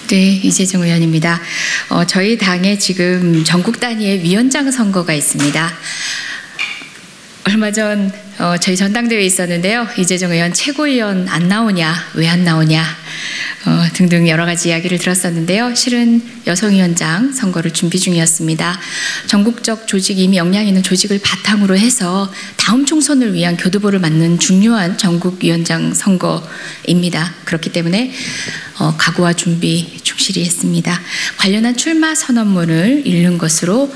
네, 이재정 의원입니다. 저희 당에 지금 전국 단위의 위원장 선거가 있습니다. 얼마 전 저희 전당대회에 있었는데요. 이재정 의원 최고위원 안 나오냐, 왜 안 나오냐 등등 여러 가지 이야기를 들었었는데요. 실은 여성위원장 선거를 준비 중이었습니다. 전국적 조직, 이미 역량 있는 조직을 바탕으로 해서 다음 총선을 위한 교두보를 맞는 중요한 전국위원장 선거입니다. 그렇기 때문에 각오와 준비 충실히 했습니다. 관련한 출마 선언문을 읽는 것으로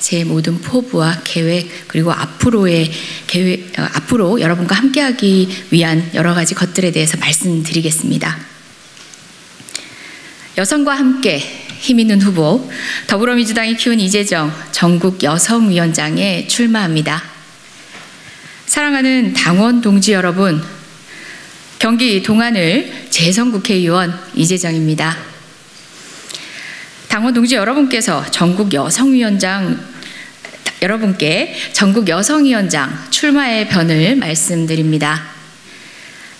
제 모든 포부와 계획, 그리고 앞으로의 계획, 앞으로 여러분과 함께하기 위한 여러 가지 것들에 대해서 말씀드리겠습니다. 여성과 함께 힘있는 후보, 더불어민주당이 키운 이재정 전국 여성위원장에 출마합니다. 사랑하는 당원 동지 여러분, 경기 동안을 제3국회의원 이재정입니다. 당원 동지 여러분께서 여러분께 전국 여성위원장 출마의 변을 말씀드립니다.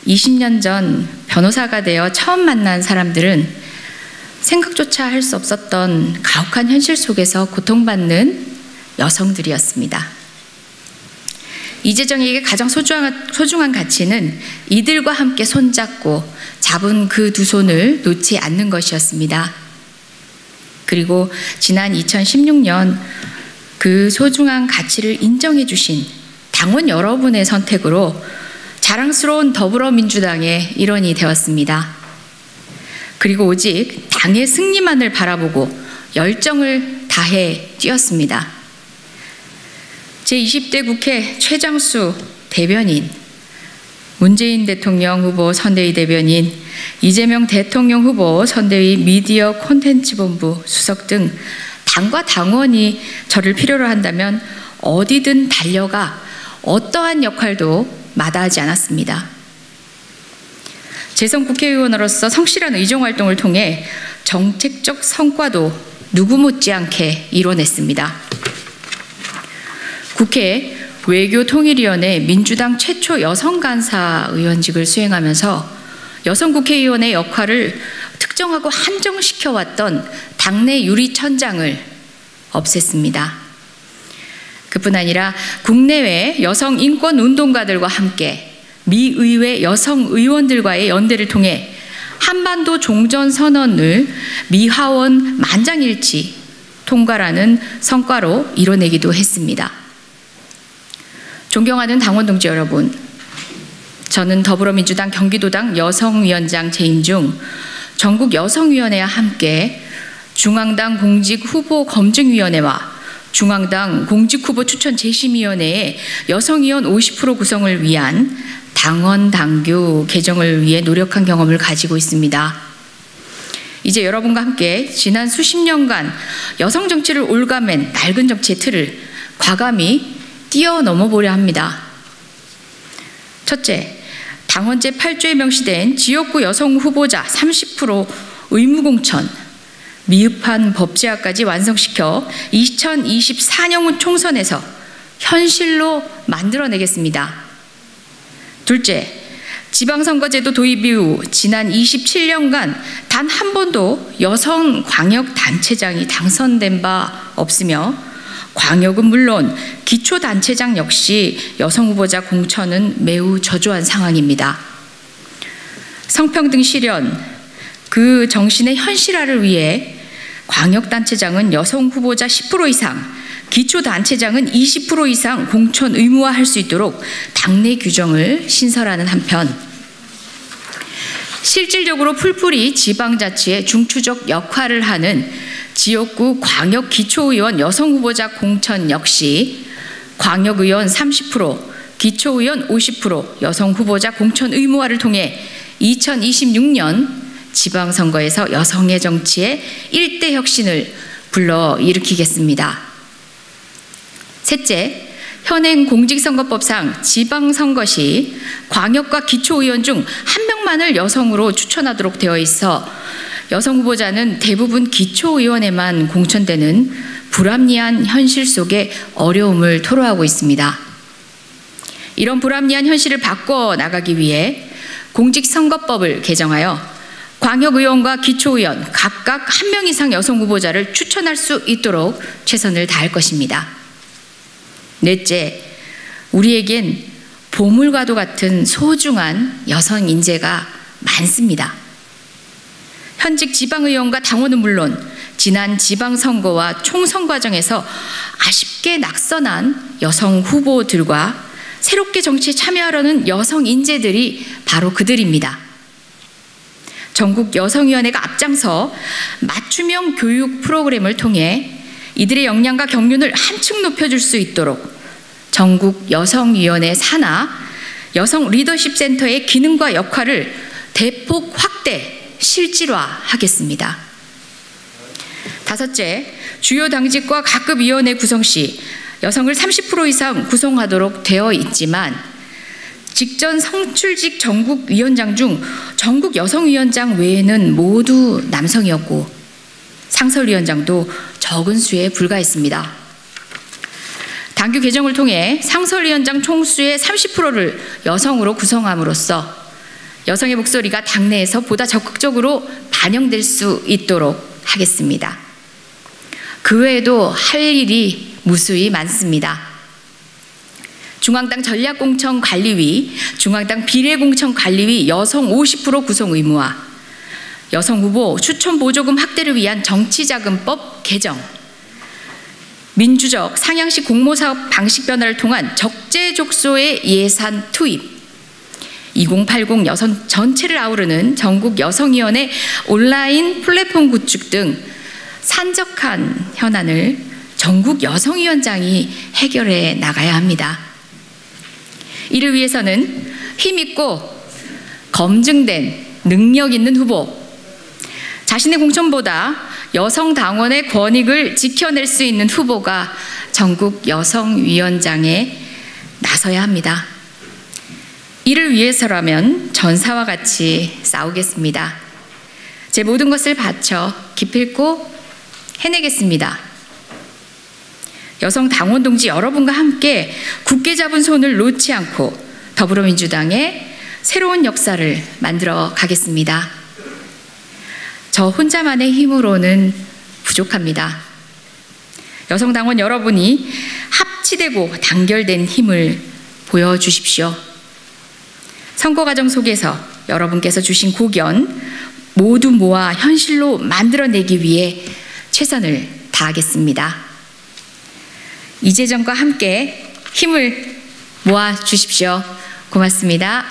20년 전 변호사가 되어 처음 만난 사람들은 생각조차 할 수 없었던 가혹한 현실 속에서 고통받는 여성들이었습니다. 이재정에게 가장 소중한 가치는 이들과 함께 손잡고 잡은 그 두 손을 놓지 않는 것이었습니다. 그리고 지난 2016년 그 소중한 가치를 인정해 주신 당원 여러분의 선택으로 자랑스러운 더불어민주당의 일원이 되었습니다. 그리고 오직 당의 승리만을 바라보고 열정을 다해 뛰었습니다. 제20대 국회 최장수 대변인, 문재인 대통령 후보 선대위 대변인, 이재명 대통령 후보 선대위 미디어 콘텐츠 본부 수석 등 당과 당원이 저를 필요로 한다면 어디든 달려가 어떠한 역할도 마다하지 않았습니다. 제3국회의원으로서 성실한 의정활동을 통해 정책적 성과도 누구 못지않게 이뤄냈습니다. 국회 외교통일위원회 민주당 최초 여성간사 의원직을 수행하면서 여성국회의원의 역할을 특정하고 한정시켜왔던 당내 유리천장을 없앴습니다. 그뿐 아니라 국내외 여성인권운동가들과 함께 미의회 여성의원들과의 연대를 통해 한반도 종전선언을 미하원 만장일치 통과라는 성과로 이뤄내기도 했습니다. 존경하는 당원 동지 여러분, 저는 더불어민주당 경기도당 여성위원장 재임 중 전국 여성위원회와 함께 중앙당 공직후보검증위원회와 중앙당 공직후보 추천 재심위원회의 여성위원 50% 구성을 위한 당원 당규 개정을 위해 노력한 경험을 가지고 있습니다. 이제 여러분과 함께 지난 수십 년간 여성 정치를 올가맨 낡은 정치의 틀을 과감히 뛰어넘어 보려 합니다. 첫째, 당원 제8조에 명시된 지역구 여성 후보자 30% 의무공천, 미흡한 법제화까지 완성시켜 2024년 총선에서 현실로 만들어내겠습니다. 둘째, 지방선거제도 도입 이후 지난 27년간 단 한 번도 여성 광역단체장이 당선된 바 없으며 광역은 물론 기초단체장 역시 여성 후보자 공천은 매우 저조한 상황입니다. 성평등 실현, 그 정신의 현실화를 위해 광역단체장은 여성 후보자 10% 이상, 기초단체장은 20% 이상 공천 의무화할 수 있도록 당내 규정을 신설하는 한편 실질적으로 풀뿌리 지방자치의 중추적 역할을 하는 지역구 광역 기초의원 여성 후보자 공천 역시 광역의원 30%, 기초의원 50% 여성 후보자 공천 의무화를 통해 2026년 지방선거에서 여성의 정치에 일대 혁신을 불러일으키겠습니다. 셋째, 현행 공직선거법상 지방선거 시 광역과 기초의원 중 한 명만을 여성으로 추천하도록 되어 있어 여성 후보자는 대부분 기초의원에만 공천되는 불합리한 현실 속에 어려움을 토로하고 있습니다. 이런 불합리한 현실을 바꿔 나가기 위해 공직선거법을 개정하여 광역의원과 기초의원 각각 1명 이상 여성 후보자를 추천할 수 있도록 최선을 다할 것입니다. 넷째, 우리에겐 보물과도 같은 소중한 여성 인재가 많습니다. 현직 지방의원과 당원은 물론 지난 지방선거와 총선 과정에서 아쉽게 낙선한 여성 후보들과 새롭게 정치에 참여하려는 여성 인재들이 바로 그들입니다. 전국 여성위원회가 앞장서 맞춤형 교육 프로그램을 통해 이들의 역량과 경륜을 한층 높여줄 수 있도록 전국 여성위원회 산하 여성 리더십 센터의 기능과 역할을 대폭 확대, 실질화하겠습니다. 다섯째, 주요 당직과 각급 위원회 구성 시 여성을 30% 이상 구성하도록 되어 있지만 직전 성출직 전국위원장 중 전국 여성위원장 외에는 모두 남성이었고 상설위원장도 적은 수에 불과했습니다. 당규 개정을 통해 상설위원장 총수의 30%를 여성으로 구성함으로써 여성의 목소리가 당내에서 보다 적극적으로 반영될 수 있도록 하겠습니다. 그 외에도 할 일이 무수히 많습니다. 중앙당 전략공천관리위, 중앙당 비례공천관리위 여성 50% 구성 의무화, 여성 후보 추천 보조금 확대를 위한 정치자금법 개정, 민주적 상향식 공모사업 방식 변화를 통한 적재적소의 예산 투입, 2080 여성 전체를 아우르는 전국 여성위원회 온라인 플랫폼 구축 등 산적한 현안을 전국 여성위원장이 해결해 나가야 합니다. 이를 위해서는 힘있고 검증된 능력 있는 후보, 자신의 공천보다 여성 당원의 권익을 지켜낼 수 있는 후보가 전국 여성위원장에 나서야 합니다. 이를 위해서라면 전사와 같이 싸우겠습니다. 제 모든 것을 바쳐 기필코 해내겠습니다. 여성 당원 동지 여러분과 함께 굳게 잡은 손을 놓지 않고 더불어민주당의 새로운 역사를 만들어 가겠습니다. 저 혼자만의 힘으로는 부족합니다. 여성 당원 여러분이 합치되고 단결된 힘을 보여주십시오. 선거 과정 속에서 여러분께서 주신 고견 모두 모아 현실로 만들어내기 위해 최선을 다하겠습니다. 이재정과 함께 힘을 모아 주십시오. 고맙습니다.